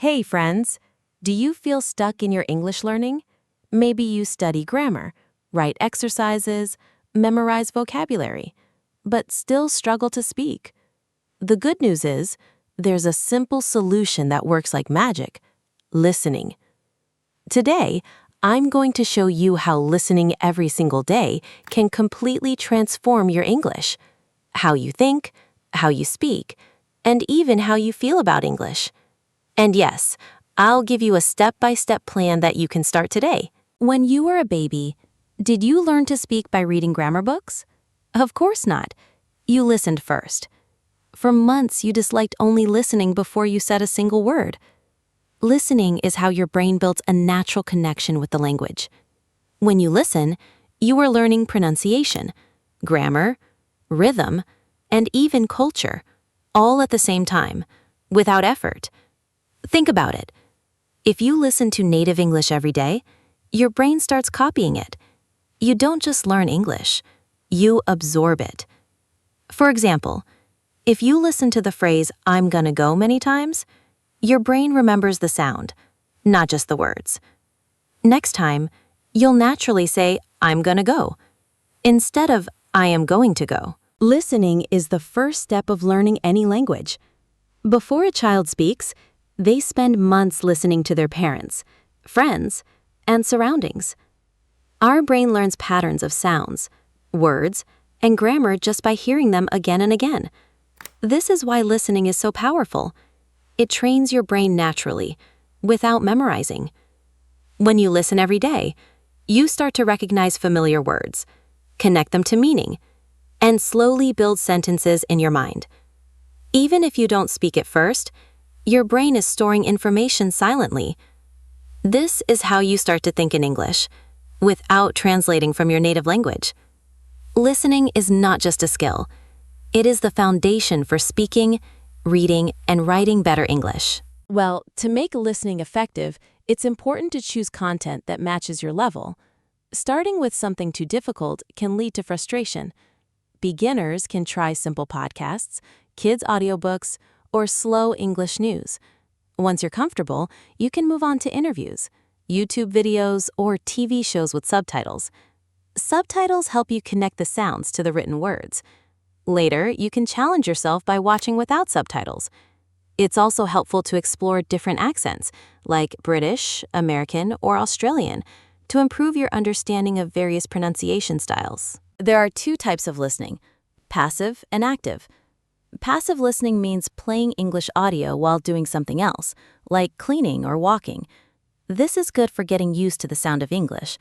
Hey friends, do you feel stuck in your English learning? Maybe you study grammar, write exercises, memorize vocabulary, but still struggle to speak. The good news is, there's a simple solution that works like magic: listening. Today, I'm going to show you how listening every single day can completely transform your English, how you think, how you speak, and even how you feel about English. And yes, I'll give you a step-by-step plan that you can start today. When you were a baby, did you learn to speak by reading grammar books? Of course not. You listened first. For months, you disliked only listening before you said a single word. Listening is how your brain builds a natural connection with the language. When you listen, you are learning pronunciation, grammar, rhythm, and even culture, all at the same time, without effort. Think about it. If you listen to native English every day, your brain starts copying it. You don't just learn English, you absorb it. For example, if you listen to the phrase "I'm gonna go" many times, your brain remembers the sound, not just the words. Next time, you'll naturally say "I'm gonna go" instead of "I am going to go." Listening is the first step of learning any language. Before a child speaks, they spend months listening to their parents, friends, and surroundings. Our brain learns patterns of sounds, words, and grammar just by hearing them again and again. This is why listening is so powerful. It trains your brain naturally, without memorizing. When you listen every day, you start to recognize familiar words, connect them to meaning, and slowly build sentences in your mind. Even if you don't speak at first, your brain is storing information silently. This is how you start to think in English, without translating from your native language. Listening is not just a skill. It is the foundation for speaking, reading, and writing better English. Well, to make listening effective, it's important to choose content that matches your level. Starting with something too difficult can lead to frustration. Beginners can try simple podcasts, kids' audiobooks, or slow English news. Once you're comfortable, you can move on to interviews, YouTube videos, or TV shows with subtitles. Subtitles help you connect the sounds to the written words. Later, you can challenge yourself by watching without subtitles. It's also helpful to explore different accents, like British, American, or Australian, to improve your understanding of various pronunciation styles. There are two types of listening: passive and active. Passive listening means playing English audio while doing something else, like cleaning or walking. This is good for getting used to the sound of English.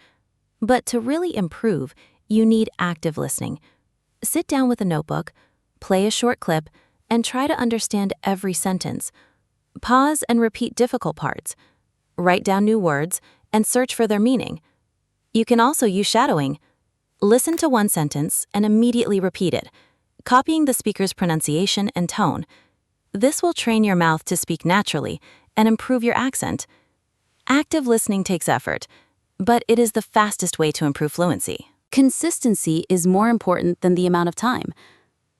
But to really improve, you need active listening. Sit down with a notebook, play a short clip, and try to understand every sentence. Pause and repeat difficult parts. Write down new words and search for their meaning. You can also use shadowing. Listen to one sentence and immediately repeat it, copying the speaker's pronunciation and tone. This will train your mouth to speak naturally and improve your accent. Active listening takes effort, but it is the fastest way to improve fluency. Consistency is more important than the amount of time.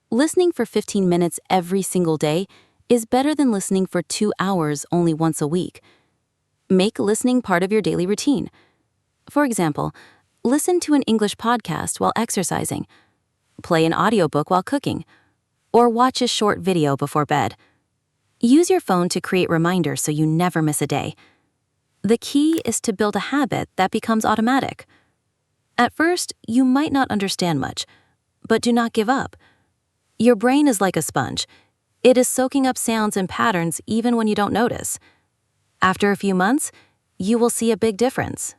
Listening for 15 minutes every single day is better than listening for 2 hours only once a week. Make listening part of your daily routine. For example, listen to an English podcast while exercising, play an audiobook while cooking, or watch a short video before bed. Use your phone to create reminders so you never miss a day. The key is to build a habit that becomes automatic. At first, you might not understand much, but do not give up. Your brain is like a sponge. It is soaking up sounds and patterns even when you don't notice. After a few months, you will see a big difference.